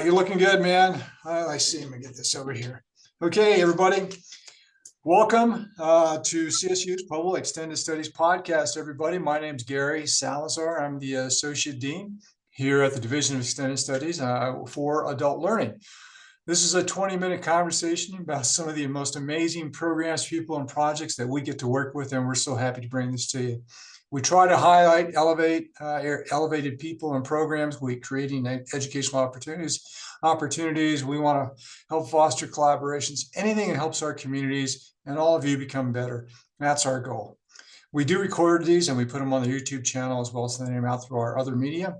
You're looking good, man. I see. Let me get this over here. Okay, everybody. Welcome to CSU's Pueblo Extended Studies Podcast, everybody. My name's Gary Salazar. I'm the Associate Dean here at the Division of Extended Studies for Adult Learning. This is a 20-minute conversation about some of the most amazing programs, people, and projects that we get to work with, and we're so happy to bring this to you. We try to highlight, elevated people and programs. We creating educational opportunities. We want to help foster collaborations, anything that helps our communities and all of you become better. That's our goal. We do record these and we put them on the YouTube channel as well as sending them out through our other media.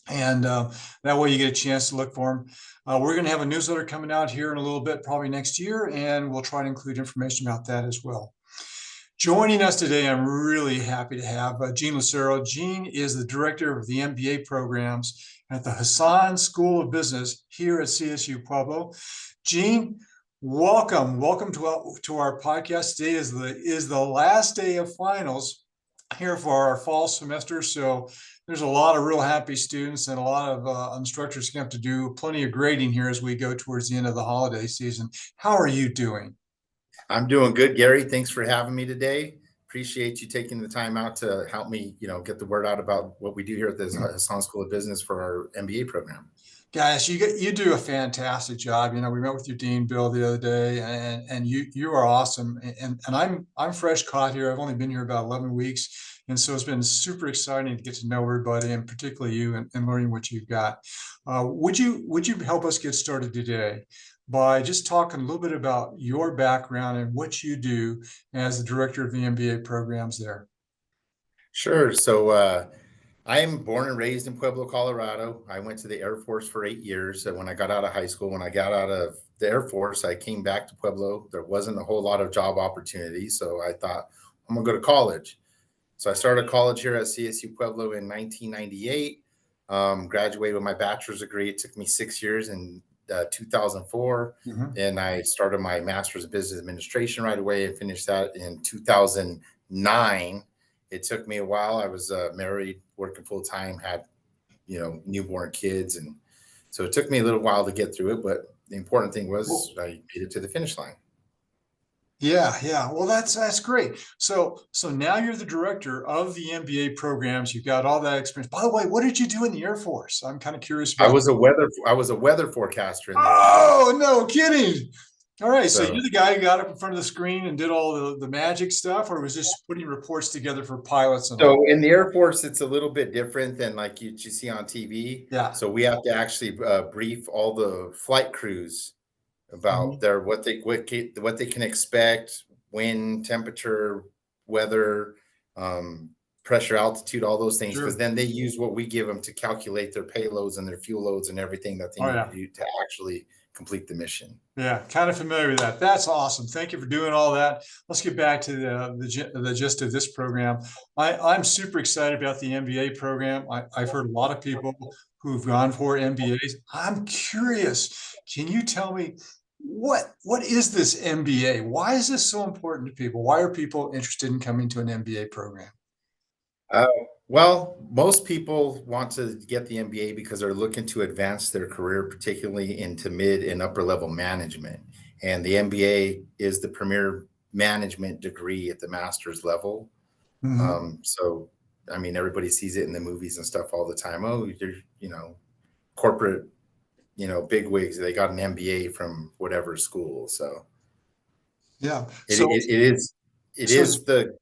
And that way you get a chance to look for them. We're going to have a newsletter coming out here in a little bit, probably next year, and we'll try to include information about that as well. Joining us today, I'm really happy to have Gene Lucero. Gene is the director of the MBA programs at the Hassan School of Business here at CSU Pueblo. Gene, welcome to our podcast. Today is the last day of finals here for our fall semester. So there's a lot of real happy students and a lot of instructors going to have to do plenty of grading here as we go towards the end of the holiday season. How are you doing? I'm doing good, Gary. Thanks for having me today. Appreciate you taking the time out to help me, get the word out about what we do here at the Hassan School of Business for our MBA program. Guys, you do a fantastic job. We met with your dean, Bill, the other day, and you are awesome. And I'm fresh caught here. I've only been here about 11 weeks, and so it's been super exciting to get to know everybody, and particularly you, and learning what you've got. Would you help us get started today by just talking a little bit about your background and what you do as the director of the MBA programs there? Sure. So I am born and raised in Pueblo, Colorado. I went to the Air Force for 8 years. So when I got out of high school, when I got out of the Air Force, I came back to Pueblo. There wasn't a whole lot of job opportunities. So I thought, I'm going to go to college. So I started college here at CSU Pueblo in 1998, graduated with my bachelor's degree. It took me 6 years and 2004, and I started my master's of business administration right away and finished that in 2009. It took me a while. I was married, working full time, had newborn kids, and so it took me a little while to get through it. But the important thing was I made it to the finish line. Yeah. Well, that's great. So now you're the director of the MBA programs. You've got all that experience. By the way, what did you do in the Air Force? I'm kind of curious about. I was a weather forecaster in the Oh, no kidding. All right. So you're the guy who got up in front of the screen and did all the magic stuff, or was just putting reports together for pilots? So in the Air Force, it's a little bit different than like you see on TV. Yeah. So we have to actually brief all the flight crews about what they can expect, wind, temperature, weather, pressure, altitude, all those things, because then they use what we give them to calculate their payloads and their fuel loads and everything that they need to do to actually complete the mission. Yeah, kind of familiar with that. That's awesome. Thank you for doing all that. Let's get back to the gist of this program. I'm super excited about the MBA program. I've heard a lot of people who've gone for MBAs. I'm curious. Can you tell me what is this MBA? Why is this so important to people? Why are people interested in coming to an MBA program? Well, most people want to get the MBA because they're looking to advance their career, particularly into mid and upper level management. And the MBA is the premier management degree at the master's level. So, I mean, everybody sees it in the movies and stuff all the time. Oh, you're, corporate, big wigs, they got an MBA from whatever school. So, yeah, it is the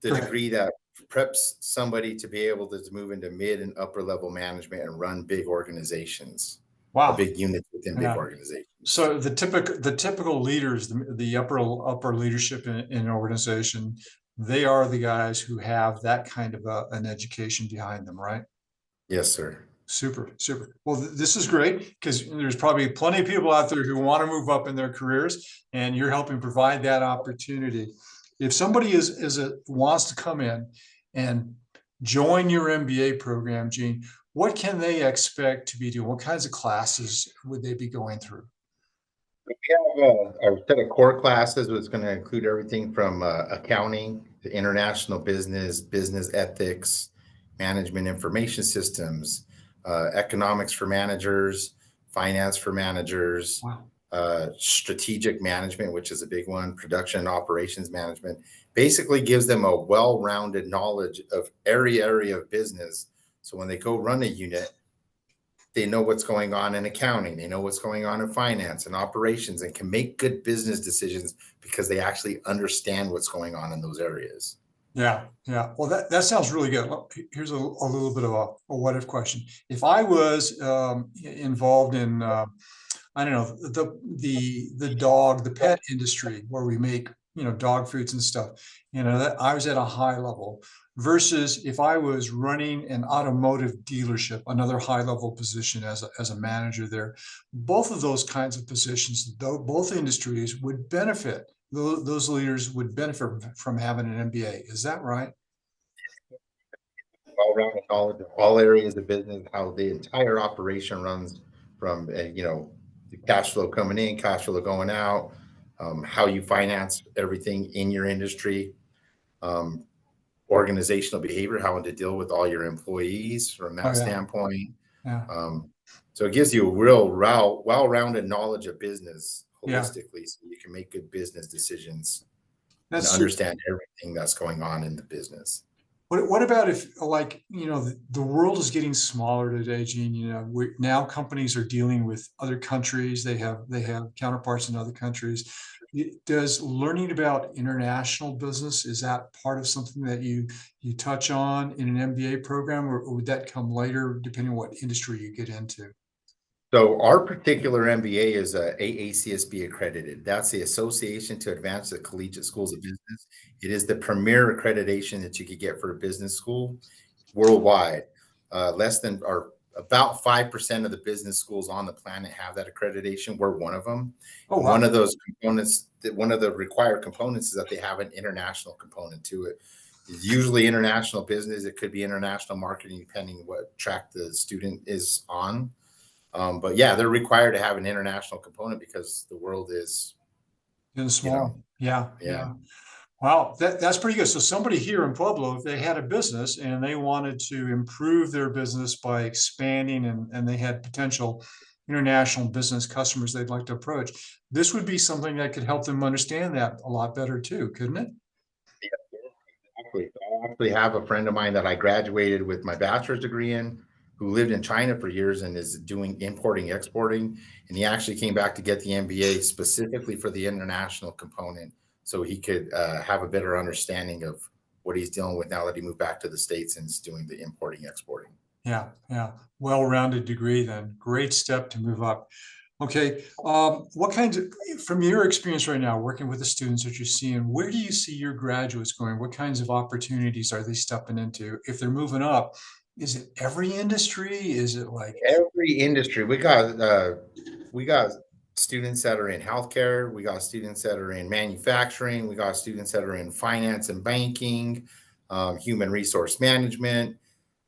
degree that preps somebody to be able to move into mid and upper level management and run big organizations. Wow. Big units within big organizations. So the typical leaders, the upper leadership in an organization, they are the guys who have that kind of an education behind them, right? Yes, sir. Super. Well, this is great because there's probably plenty of people out there who want to move up in their careers, and you're helping provide that opportunity. If somebody wants to come in and join your MBA program, Gene, what can they expect to be doing? What kinds of classes would they be going through? We have a set of core classes that's going to include everything from accounting to international business ethics, management information systems, economics for managers, finance for managers, Wow. strategic management, which is a big one, production and operations management. Basically gives them a well-rounded knowledge of every area of business. So when they go run a unit, they know what's going on in accounting, they know what's going on in finance and operations, and can make good business decisions because they actually understand what's going on in those areas. Yeah, yeah. Well, that sounds really good. Well, here's a little bit of a what if question. If I was involved in, I don't know, the pet industry where we make, dog foods and stuff, that I was at a high level versus if I was running an automotive dealership, another high level position as a manager there, both of those kinds of positions, though both industries would benefit. Those leaders would benefit from having an MBA. Is that right? Well-rounded knowledge of all areas of business, how the entire operation runs from, the cash flow coming in, cash flow going out, how you finance everything in your industry, um, organizational behavior, how to deal with all your employees from Oh that yeah, standpoint. yeah, Um, so it gives you a real well-rounded knowledge of business yeah. holistically, so you can make good business decisions and That's super. understand everything that's going on in the business. What about if, like, the world is getting smaller today, Gene? Now companies are dealing with other countries. They have counterparts in other countries. Does learning about international business, is that part of something that you touch on in an MBA program, or would that come later, depending on what industry you get into? So our particular MBA is AACSB accredited. That's the Association to Advance the Collegiate Schools of Business. It is the premier accreditation that you could get for a business school worldwide. Less than or about 5% of the business schools on the planet have that accreditation. We're one of them. Oh And one wow. of those components, one of the required components is that they have an international component to it. It's usually international business. It could be international marketing, depending what track the student is on. But yeah, they're required to have an international component because the world is, In you know, small. Yeah, yeah. yeah. Wow, that's pretty good. So somebody here in Pueblo, if they had a business and they wanted to improve their business by expanding, and they had potential international business customers they'd like to approach, this would be something that could help them understand that a lot better too, couldn't it? Exactly. So I actually have a friend of mine that I graduated with my bachelor's degree in, who lived in China for years and is doing importing, exporting. And he actually came back to get the MBA specifically for the international component, so he could have a better understanding of what he's dealing with now that he moved back to the States and is doing the importing, exporting. Yeah, yeah. Well-rounded degree then. Great step to move up. Okay. What kinds of, from your experience right now, working with the students that you're seeing, where do you see your graduates going? What kinds of opportunities are they stepping into? If they're moving up, is it every industry? Is it like, Every industry. We got students that are in healthcare, we got students that are in manufacturing, we got students that are in finance and banking, human resource management.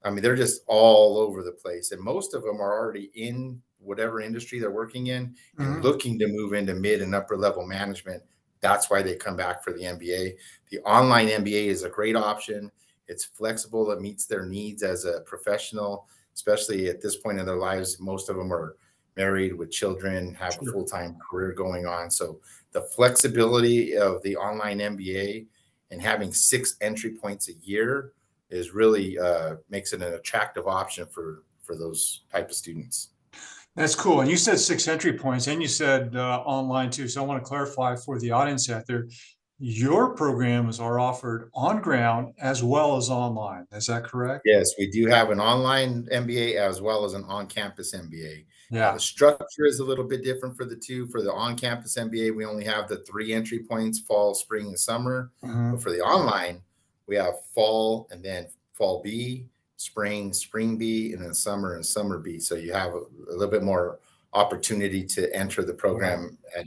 I mean, they're just all over the place. And most of them are already in whatever industry they're working in and Mhm. looking to move into mid and upper level management. That's why they come back for the MBA. The online MBA is a great option. It's flexible, it meets their needs as a professional, especially at this point in their lives. Most of them are married with children, have a Sure. full time career going on. So the flexibility of the online MBA and having 6 entry points a year is really makes it an attractive option for those type of students. That's cool. And you said 6 entry points, and you said online too. So I want to clarify for the audience out there, your programs are offered on ground as well as online. Is that correct? Yes, we do have an online MBA as well as an on-campus MBA. Now the Yeah. structure is a little bit different for the two. For the on-campus MBA, we only have the 3 entry points: fall, spring, and summer. But Mhm. for the online, we have fall and then fall B, spring, spring B, and then summer and summer B. So you have a little bit more opportunity to enter the Right. program at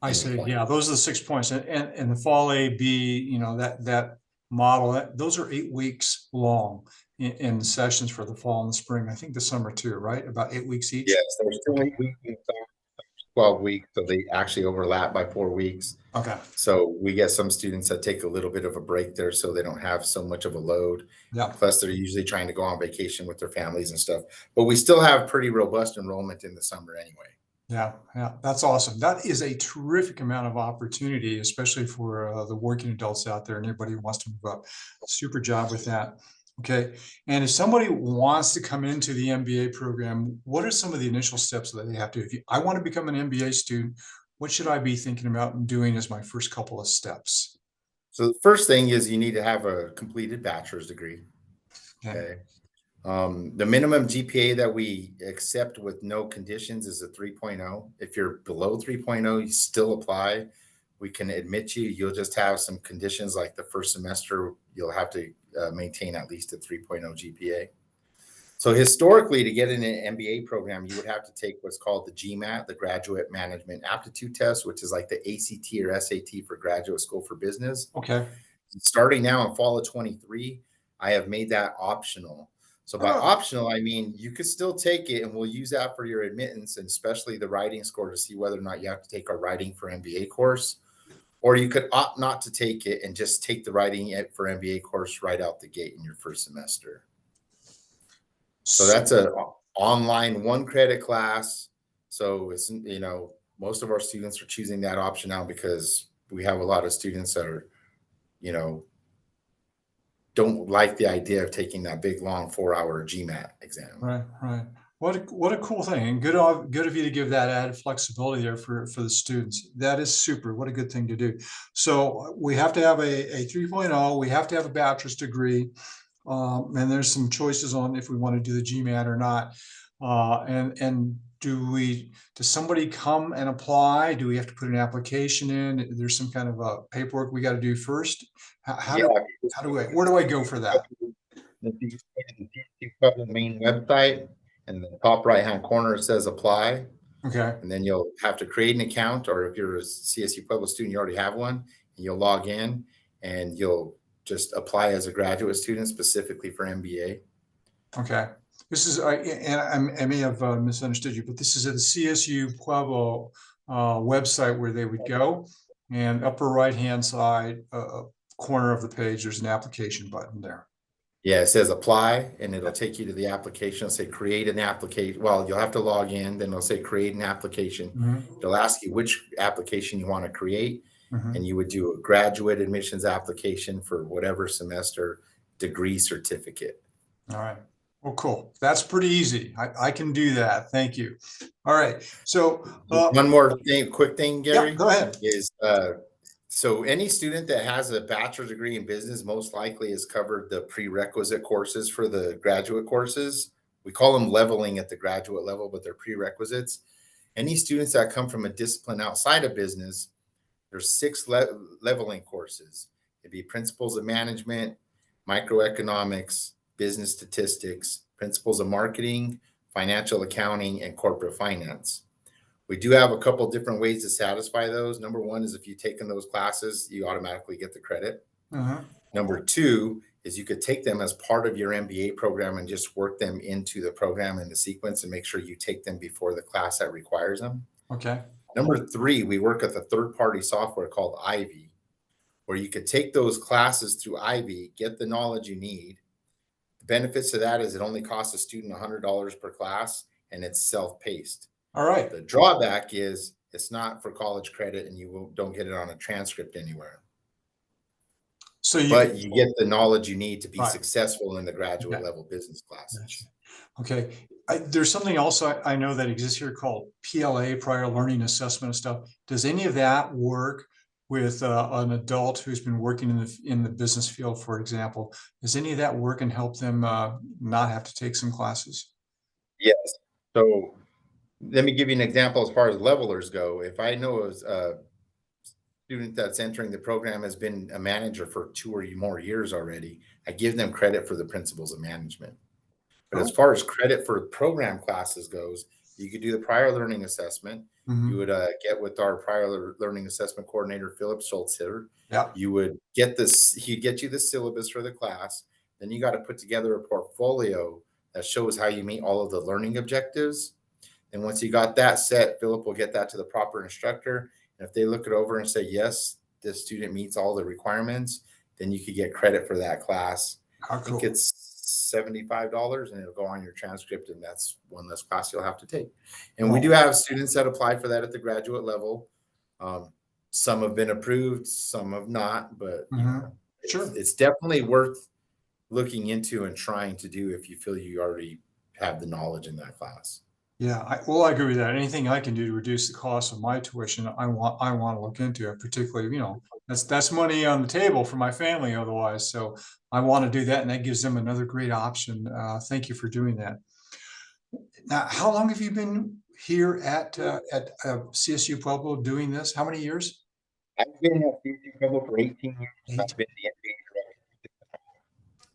I any see. point. Yeah, those are the 6 points. And the fall A, B, that model, those are 8 weeks long in sessions for the fall and the spring. I think the summer too, right? About 8 weeks each. Yes, there's two Okay. 8 weeks 12 weeks, so they actually overlap by 4 weeks. Okay. So we get some students that take a little bit of a break there so they don't have so much of a load. Yeah. Plus, they're usually trying to go on vacation with their families and stuff. But we still have pretty robust enrollment in the summer anyway. Yeah, yeah, that's awesome. That is a terrific amount of opportunity, especially for the working adults out there and anybody who wants to move up. Super job with that. Okay. And if somebody wants to come into the MBA program, what are some of the initial steps that they have to? I want to become an MBA student, what should I be thinking about doing as my first couple of steps? So the first thing is you need to have a completed bachelor's degree. Okay. Okay. The minimum GPA that we accept with no conditions is a 3.0. If you're below 3.0, you still apply. We can admit you. You'll just have some conditions like the first semester, you'll have to maintain at least a 3.0 GPA. So historically, to get in an MBA program, you would have to take what's called the GMAT, the Graduate Management Aptitude Test, which is like the ACT or SAT for graduate school for business. Okay. Starting now in fall of 23, I have made that optional. So by Oh, optional, I mean you could still take it and we'll use that for your admittance and especially the writing score to see whether or not you have to take our writing for MBA course. Or you could opt not to take it and just take the writing for MBA course right out the gate in your first semester. So that's a online 1 credit class. So it's, most of our students are choosing that option now because we have a lot of students that are, don't like the idea of taking that big long 4-hour GMAT exam. right, right. What a cool thing, and good of you to give that added flexibility there for the students. That is super. What a good thing to do. So we have to have a 3.0. We have to have a bachelor's degree, and there's some choices on if we want to do the GMAT or not. And does somebody come and apply? Do we have to put an application in? There's some kind of paperwork we got to do first. Where do I go for that? If you go to the CSU Pueblo main website, and the top right-hand corner it says apply. Okay. And then you'll have to create an account, or if you're a CSU Pueblo student, you already have one, and you'll log in and you'll just apply as a graduate student specifically for MBA. Okay. This is, and I may have misunderstood you, but this is at the CSU Pueblo website where they would go, and upper right-hand side corner of the page, there's an application button there. Yeah, it says apply, and it'll take you to the application. It'll say create an application. Well, you'll have to log in, then it'll say create an application. Mhm. It'll ask you which application you want to create, Mhm. and you would do a graduate admissions application for whatever semester, degree, certificate. All right. Well, cool. That's pretty easy. I can do that. Thank you. All right. So One more thing, quick thing, Gary, yeah, go ahead. is so any student that has a bachelor's degree in business most likely has covered the prerequisite courses for the graduate courses. We call them leveling at the graduate level, but they're prerequisites. Any students that come from a discipline outside of business, there's 6 leveling courses. It'd be principles of management, microeconomics, business statistics, principles of marketing, financial accounting, and corporate finance. We do have a couple different ways to satisfy those. Number one is if you've taken those classes, you automatically get the credit. Number two is you could take them as part of your MBA program and just work them into the program in the sequence and make sure you take them before the class that requires them. Okay. Number three, we work with a third-party software called Ivy, where you could take those classes through Ivy, get the knowledge you need. The benefits of that is it only costs a student $100 per class, and it's self-paced. All right. The drawback is it's not for college credit, and you don't get it on a transcript anywhere. So But you get the knowledge you need to be Right. successful in the graduate Yeah. level business classes. Gotcha. Okay. There's something else I know that exists here called PLA, prior learning assessment and stuff. Does any of that work with an adult who's been working in the business field, for example? Does any of that work and help them not have to take some classes? Yes. So let me give you an example as far as levelers go. If I know a student that's entering the program has been a manager for 2 or more years already, I give them credit for the principles of management. But as far as credit for program classes goes, you could do the prior learning assessment. You would get with our prior learning assessment coordinator, Philip Schultz here. Yeah. You would get this, he'd get you the syllabus for the class. Then you got to put together a portfolio that shows how you meet all of the learning objectives. And once you got that set, Philip will get that to the proper instructor. And if they look it over and say, yes, this student meets all the requirements, then you could get credit for that class. How I think cool. it's $75 and it'll go on your transcript, and that's one less class you'll have to take. And we do Well, have students that apply for that at the graduate level. Um, some have been approved, some have not, but sure. it's definitely worth looking into and trying to do if you feel you already have the knowledge in that class. Yeah, I agree with that. Anything I can do to reduce the cost of my tuition, I want to look into it, particularly, that's money on the table for my family otherwise. So I want to do that, and that gives them another great option. Thank you for doing that. Now, how long have you been here at CSU Pueblo doing this? How many years? I've been at CSU Pueblo for 18 years. Eight. I've been the MBA director.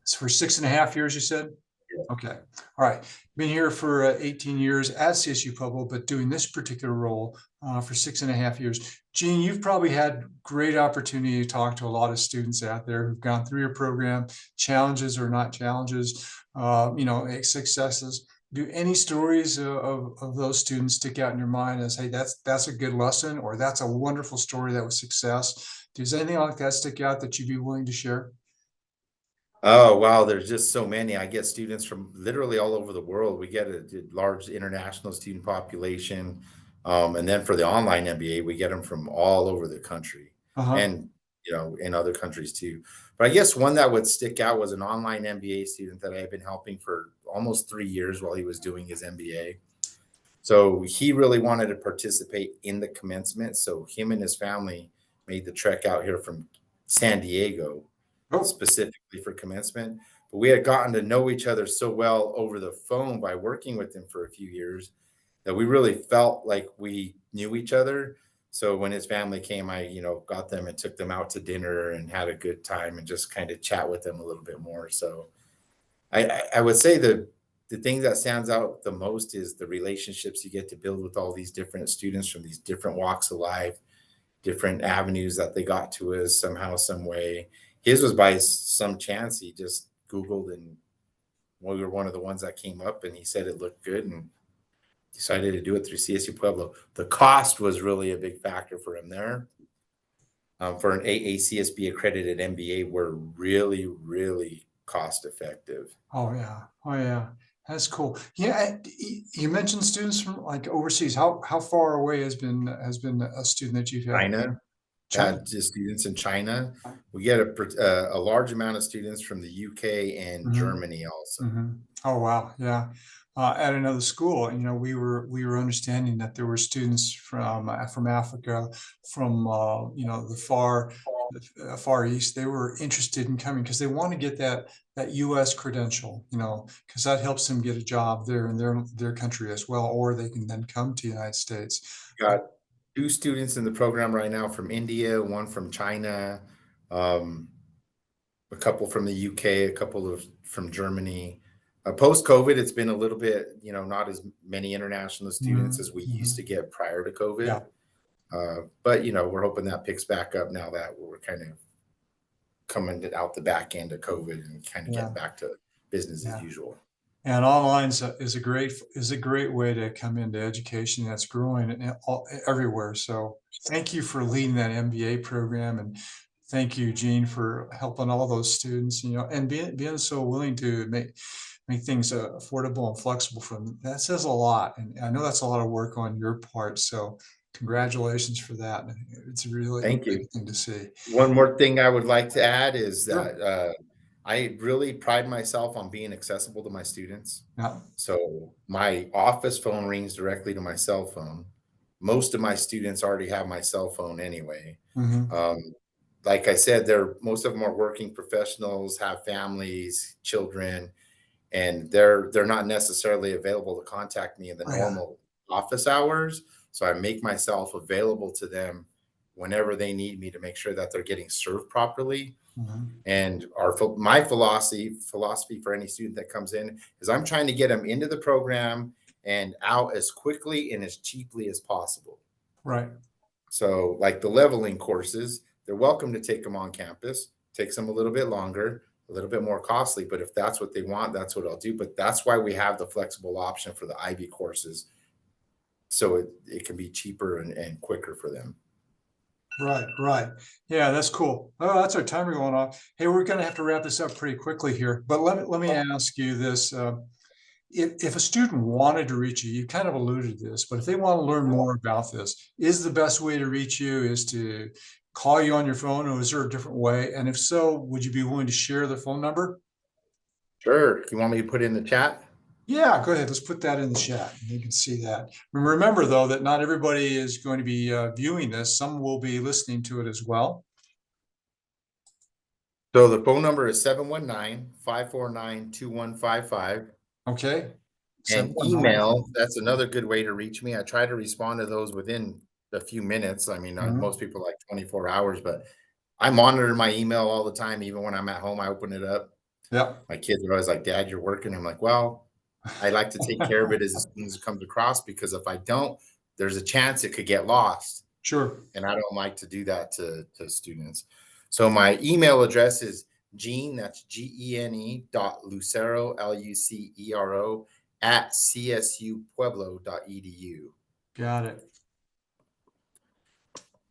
It's for 6.5 years, you said? Yeah. Okay. All right. Been here for 18 years at CSU Pueblo, but doing this particular role for 6.5 years. Gene, you've probably had great opportunity to talk to a lot of students out there who've gone through your program, challenges or not challenges, successes. Do any stories of those students stick out in your mind as, hey, that's a good lesson, or that's a wonderful story that was success? Does anything like that stick out that you'd be willing to share? Oh, wow. There's just so many. I get students from literally all over the world. We get a large international student population. And then for the online MBA, we get them from all over the country Uh-huh. and, in other countries too. But I guess one that would stick out was an online MBA student that I had been helping for almost 3 years while he was doing his MBA. So he really wanted to participate in the commencement. So him and his family made the trek out here from San Diego Oh, specifically for commencement. But we had gotten to know each other so well over the phone by working with him for a few years that we really felt like we knew each other. So when his family came, I, got them and took them out to dinner and had a good time and just kind of chat with them a little bit more. So I would say the thing that stands out the most is the relationships you get to build with all these different students from these different walks of life, different avenues that they got to us somehow, some way. His was by some chance. He just Googled and we were one of the ones that came up and he said it looked good and decided to do it through CSU Pueblo. The cost was really a big factor for him there. For an AACSB accredited MBA, we're really, really cost effective. oh yeah. Oh yeah. That's cool. Yeah, you mentioned students from like overseas. How far away has been a student that you've had? China China. had just students in China. We get a large amount of students from the UK and Hmm. Germany also. Hmm. Oh wow, yeah. At another school, we were understanding that there were students from Africa, from the far east. They were interested in coming because they want to get that U.S. credential, because that helps them get a job there in their country as well, or they can then come to the United States. Uh, Got two students in the program right now from India, one from China, um, a couple from the UK, a couple of from Germany. Post COVID, it's been a little bit, not as many international students mhm, as we used to mhm. get prior to COVID. Yeah, But we're hoping that picks back up now that we're kind of coming out the back end of COVID and kind of getting yeah, back to business as yeah. usual. And online is a great way to come into education that's growing everywhere. So thank you for leading that MBA program, and thank you, Gene, for helping all those students. And being so willing to make things affordable and flexible for them. That says a lot, and I know that's a lot of work on your part. So congratulations for that. It's really a Thank great you. thing to see. One more thing I would like to add is Sure. that I really pride myself on being accessible to my students. Yeah. So my office phone rings directly to my cell phone. Most of my students already have my cell phone anyway. Hmm. Um, like I said, most of them are working professionals, have families, children, and they're not necessarily available to contact me in the Oh yeah. normal office hours. So I make myself available to them whenever they need me to make sure that they're getting served properly. Hmm. And my philosophy for any student that comes in is I'm trying to get them into the program and out as quickly and as cheaply as possible. Right. So, like the leveling courses, they're welcome to take them on campus. Takes them a little bit longer, a little bit more costly, but if that's what they want, that's what I'll do. But that's why we have the flexible option for the IB courses so it can be cheaper and quicker for them. Right, right. Yeah, that's cool. Oh, that's our timer going off. Hey, we're going to have to wrap this up pretty quickly here, but let me ask you this. If a student wanted to reach you, you kind of alluded to this, but if they want to learn more about this, is the best way to reach you is to call you on your phone, or is there a different way? And if so, would you be willing to share the phone number? Sure. You want me to put it in the chat? Yeah, go ahead. Let's put that in the chat. You can see that. Remember, though, that not everybody is going to be viewing this. Some will be listening to it as well. So the phone number is 719-549-2155. Okay. And 719. email, that's another good way to reach me. I try to respond to those within a few minutes. I mean, Mhm. most people like 24 hours, but I monitor my email all the time. Even when I'm at home, I open it up. Yep. My kids are always like, Dad, you're working. I'm like, well, I like to take care of it as soon as it comes across, because if I don't, there's a chance it could get lost. Sure. And I don't like to do that to students. So my email address is Gene, that's Gene .Lucero, Lucero at csupueblo.edu. Got it.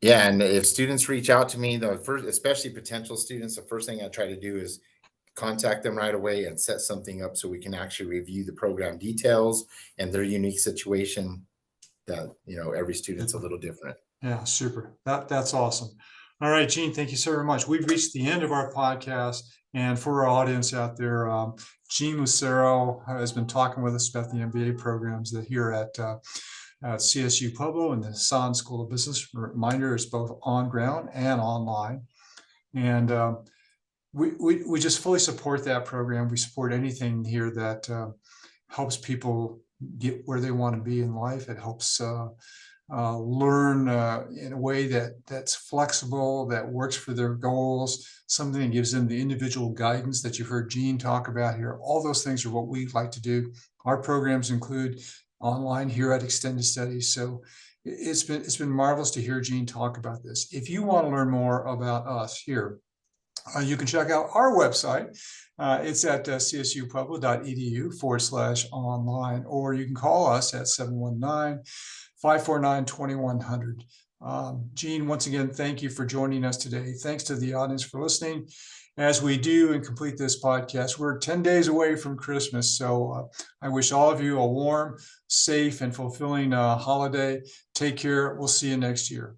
Yeah, and if students reach out to me, the first, especially potential students, the first thing I try to do is contact them right away and set something up so we can actually review the program details and their unique situation. That, you know, every student's a little different. Yeah, super. That's awesome. All right, Gene, thank you so very much. We've reached the end of our podcast. And for our audience out there, Gene Lucero has been talking with us about the MBA programs that here at CSU Pueblo and the San School of Business. Reminder, it's both on ground and online. And we just fully support that program. We support anything here that helps people get where they want to be in life. It helps learn in a way that's flexible, that works for their goals, something that gives them the individual guidance that you've heard Gene talk about here. All those things are what we like to do. Our programs include online here at Extended Studies. So it's been marvelous to hear Gene talk about this. If you want to learn more about us here, you can check out our website. It's at csupueblo.edu/online, or you can call us at 719-549-2100. Gene, once again, thank you for joining us today. Thanks to the audience for listening. As we do and complete this podcast, we're 10 days away from Christmas. So I wish all of you a warm, safe, and fulfilling holiday. Take care. We'll see you next year.